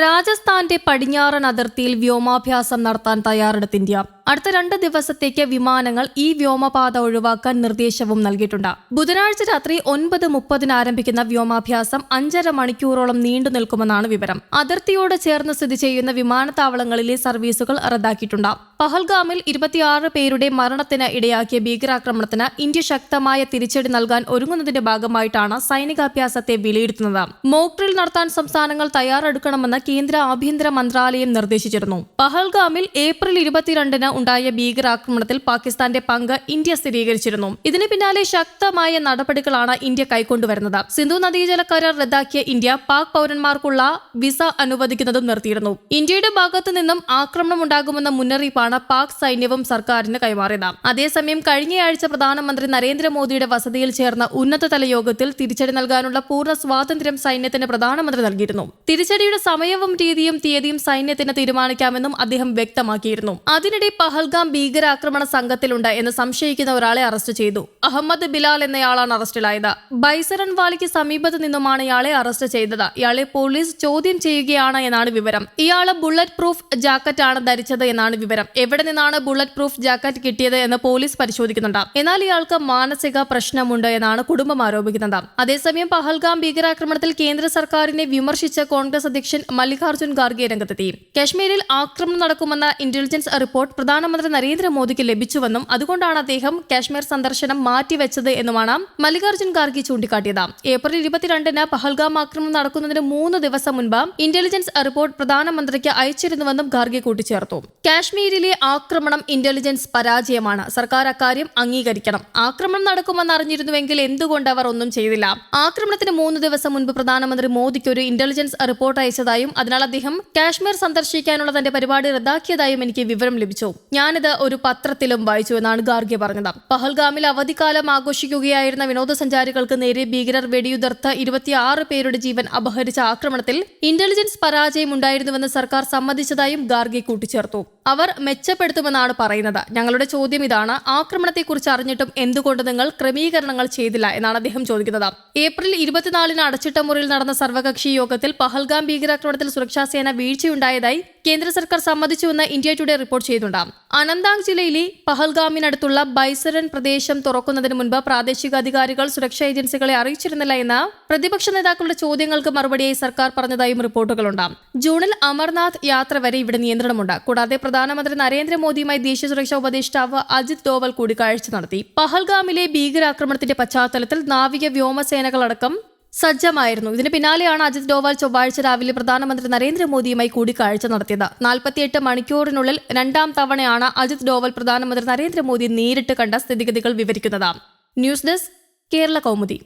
രാജസ്ഥാന്റെ പടിഞ്ഞാറൻ അതിർത്തിയിൽ വ്യോമാഭ്യാസം നടത്താൻ തയ്യാറെടുത്ത് ഇന്ത്യ. അടുത്ത 2 ദിവസത്തേക്ക് വിമാനങ്ങൾ ഈ വ്യോമപാത ഒഴിവാക്കാൻ നിർദ്ദേശവും നൽകിയിട്ടുണ്ട്. ബുധനാഴ്ച രാത്രി 9:30 ആരംഭിക്കുന്ന വ്യോമാഭ്യാസം 5.5 മണിക്കൂറോളം നീണ്ടു നിൽക്കുമെന്നാണ് വിവരം. അതിർത്തിയോട് ചേർന്ന് സ്ഥിതി ചെയ്യുന്ന വിമാനത്താവളങ്ങളിലെ സർവീസുകൾ റദ്ദാക്കിയിട്ടുണ്ട്. പഹൽഗാമിൽ 26 പേരുടെ മരണത്തിന് ഇടയാക്കിയ ഭീകരാക്രമണത്തിന് ഇന്ത്യ ശക്തമായ തിരിച്ചടി നൽകാൻ ഒരുങ്ങുന്നതിന്റെ ഭാഗമായിട്ടാണ് സൈനികാഭ്യാസത്തെ വിലയിരുത്തുന്നത്. മോക്ക് ഡ്രിൽ നടത്താൻ സംസ്ഥാനങ്ങൾ തയ്യാറെടുക്കണമെന്ന് കേന്ദ്ര ആഭ്യന്തര മന്ത്രാലയം നിർദ്ദേശിച്ചിരുന്നു. പഹൽഗാമിൽ ഏപ്രിൽ 22-ന് ഉണ്ടായ ഭീകരാക്രമണത്തിൽ പാകിസ്ഥാന്റെ പങ്ക് ഇന്ത്യ സ്ഥിരീകരിച്ചിരുന്നു. ഇതിന് പിന്നാലെ ശക്തമായ നടപടികളാണ് ഇന്ത്യ കൈക്കൊണ്ടുവരുന്നത്. സിന്ധു നദീജല കരാർ റദ്ദാക്കിയ ഇന്ത്യ പാക് പൗരന്മാർക്കുള്ള വിസ അനുവദിക്കുന്നതും നിർത്തിയിരുന്നു. ഇന്ത്യയുടെ ഭാഗത്തു നിന്നും ആക്രമണം ഉണ്ടാകുമെന്ന മുന്നറിയിപ്പാണ് പാക് സൈന്യവും സർക്കാരിന് കൈമാറിയത്. അതേസമയം കഴിഞ്ഞയാഴ്ച പ്രധാനമന്ത്രി നരേന്ദ്രമോദിയുടെ വസതിയിൽ ചേർന്ന ഉന്നതതല യോഗത്തിൽ തിരിച്ചടി നൽകാനുള്ള പൂർണ്ണ സ്വാതന്ത്ര്യം സൈന്യത്തിന് പ്രധാനമന്ത്രി നൽകിയിരുന്നു. തിരിച്ചടിയുടെ സമയവും രീതിയും തീയതിയും സൈന്യത്തിന് തീരുമാനിക്കാമെന്നും അദ്ദേഹം വ്യക്തമാക്കിയിരുന്നു. അതിനിടെ പഹൽഗാം ഭീകരാക്രമണ സംഘത്തിലുണ്ട് എന്ന് സംശയിക്കുന്ന ഒരാളെ അറസ്റ്റ് ചെയ്തു. അഹമ്മദ് ബിലാൽ എന്നയാളാണ് അറസ്റ്റിലായത്. ബൈസരൻ വാലിക്ക് സമീപത്ത് നിന്നുമാണ് ഇയാളെ അറസ്റ്റ് ചെയ്തത്. ഇയാളെ പോലീസ് ചോദ്യം ചെയ്യുകയാണ് എന്നാണ് വിവരം. ഇയാള് ബുള്ളറ്റ് പ്രൂഫ് ജാക്കറ്റ് ആണ് ധരിച്ചത് എന്നാണ് വിവരം. എവിടെ നിന്നാണ് ബുള്ളറ്റ് പ്രൂഫ് ജാക്കറ്റ് കിട്ടിയത് എന്ന് പോലീസ് പരിശോധിക്കുന്നുണ്ട്. എന്നാൽ ഇയാൾക്ക് മാനസിക പ്രശ്നമുണ്ട് എന്നാണ് കുടുംബം ആരോപിക്കുന്നത്. അതേസമയം പഹൽഗാം ഭീകരാക്രമണത്തിൽ കേന്ദ്ര സർക്കാരിനെ വിമർശിച്ച കോൺഗ്രസ് അധ്യക്ഷൻ മല്ലികാർജ്ജുൻ ഖാർഗെ രംഗത്തെത്തി. കശ്മീരിൽ ആക്രമണം നടക്കുമെന്ന ഇന്റലിജൻസ് റിപ്പോർട്ട് പ്രധാനമന്ത്രി നരേന്ദ്രമോദിക്ക് ലഭിച്ചുവെന്നും അതുകൊണ്ടാണ് അദ്ദേഹം കാശ്മീർ സന്ദർശനം മാറ്റിവെച്ചത് എന്നുമാണ് മല്ലികാർജ്ജുൻ ഖാർഗെ ചൂണ്ടിക്കാട്ടിയത്. ഏപ്രിൽ 22-ന് പഹൽഗാം ആക്രമണം നടക്കുന്നതിന് 3 ദിവസം മുൻപ് ഇന്റലിജൻസ് റിപ്പോർട്ട് പ്രധാനമന്ത്രിക്ക് അയച്ചിരുന്നുവെന്നും ഖാർഗെ കൂട്ടിച്ചേർത്തു. കാശ്മീരിലെ ആക്രമണം ഇന്റലിജൻസ് പരാജയമാണ്. സർക്കാർ അക്കാര്യം അംഗീകരിക്കണം. ആക്രമണം നടക്കുമെന്ന് അറിഞ്ഞിരുന്നുവെങ്കിൽ എന്തുകൊണ്ട് അവർ ഒന്നും ചെയ്തില്ല? ആക്രമണത്തിന് 3 ദിവസം മുൻപ് പ്രധാനമന്ത്രി മോദിക്ക് ഒരു ഇന്റലിജൻസ് റിപ്പോർട്ട് അയച്ചതായും അതിനാൽ അദ്ദേഹം കാശ്മീർ സന്ദർശിക്കാനുള്ള തന്റെ പരിപാടി റദ്ദാക്കിയതായും എനിക്ക് വിവരം ലഭിച്ചു. ഞാനിത് ഒരു പത്രത്തിലും വായിച്ചു എന്നാണ് ഖാർഗെ പറഞ്ഞത്. പഹൽഗാമിൽ അവധിക്കാലം ആഘോഷിക്കുകയായിരുന്ന വിനോദസഞ്ചാരികൾക്ക് നേരെ ഭീകരർ വെടിയുതിർത്ത് 26 പേരുടെ ജീവൻ അപഹരിച്ച ആക്രമണത്തിൽ ഇന്റലിജൻസ് പരാജയം ഉണ്ടായിരുന്നുവെന്ന് സർക്കാർ സമ്മതിച്ചതായും ഖാർഗെ കൂട്ടിച്ചേർത്തു. അവർ മെച്ചപ്പെടുത്തുമെന്നാണ് പറയുന്നത്. ഞങ്ങളുടെ ചോദ്യം ഇതാണ്: ആക്രമണത്തെക്കുറിച്ച് അറിഞ്ഞിട്ടും എന്തുകൊണ്ട് നിങ്ങൾ ക്രമീകരണങ്ങൾ ചെയ്തില്ല എന്നാണ് അദ്ദേഹം ചോദിക്കുന്നത്. ഏപ്രിൽ 24-ന് അടച്ചിട്ട മുറിയിൽ നടന്ന സർവകക്ഷി യോഗത്തിൽ പഹൽഗാം ഭീകരാക്രമണത്തിൽ സുരക്ഷാസേന വീഴ്ചയുണ്ടായതായി കേന്ദ്ര സർക്കാർ സമ്മതിച്ചുവെന്ന് ഇന്ത്യ ടുഡേ റിപ്പോർട്ട് ചെയ്തിട്ടുണ്ട്. അനന്താഗ് ജില്ലയിലെ പഹൽഗാമിനടുത്തുള്ള ബൈസരൻ പ്രദേശം തുറക്കുന്നതിന് മുൻപ് പ്രാദേശിക അധികാരികൾ സുരക്ഷാ ഏജൻസികളെ അറിയിച്ചിരുന്നില്ല എന്ന പ്രതിപക്ഷ നേതാക്കളുടെ ചോദ്യങ്ങൾക്ക് മറുപടിയായി സർക്കാർ പറഞ്ഞതായും റിപ്പോർട്ടുകളുണ്ട്. ജൂണിൽ അമർനാഥ് യാത്ര വരെ ഇവിടെ നിയന്ത്രണമുണ്ട്. കൂടാതെ പ്രധാനമന്ത്രി നരേന്ദ്രമോദിയുമായി ദേശീയ സുരക്ഷാ ഉപദേഷ്ടാവ് അജിത് ഡോവൽ കൂടിക്കാഴ്ച നടത്തി. പഹൽഗാമിലെ ഭീകരാക്രമണത്തിന്റെ പശ്ചാത്തലത്തിൽ നാവിക വ്യോമസേനകളടക്കം സജ്ജമായിരുന്നു. ഇതിന് പിന്നാലെയാണ് അജിത് ഡോവൽ ചൊവ്വാഴ്ച രാവിലെ പ്രധാനമന്ത്രി നരേന്ദ്രമോദിയുമായി കൂടിക്കാഴ്ച നടത്തിയത്. 48 മണിക്കൂറിനുള്ളിൽ 2ാം തവണയാണ് അജിത് ഡോവൽ പ്രധാനമന്ത്രി നരേന്ദ്രമോദി നേരിട്ട് കണ്ട സ്ഥിതിഗതികൾ വിവരിക്കുന്നത്. News desk, Kerala Kaumudi.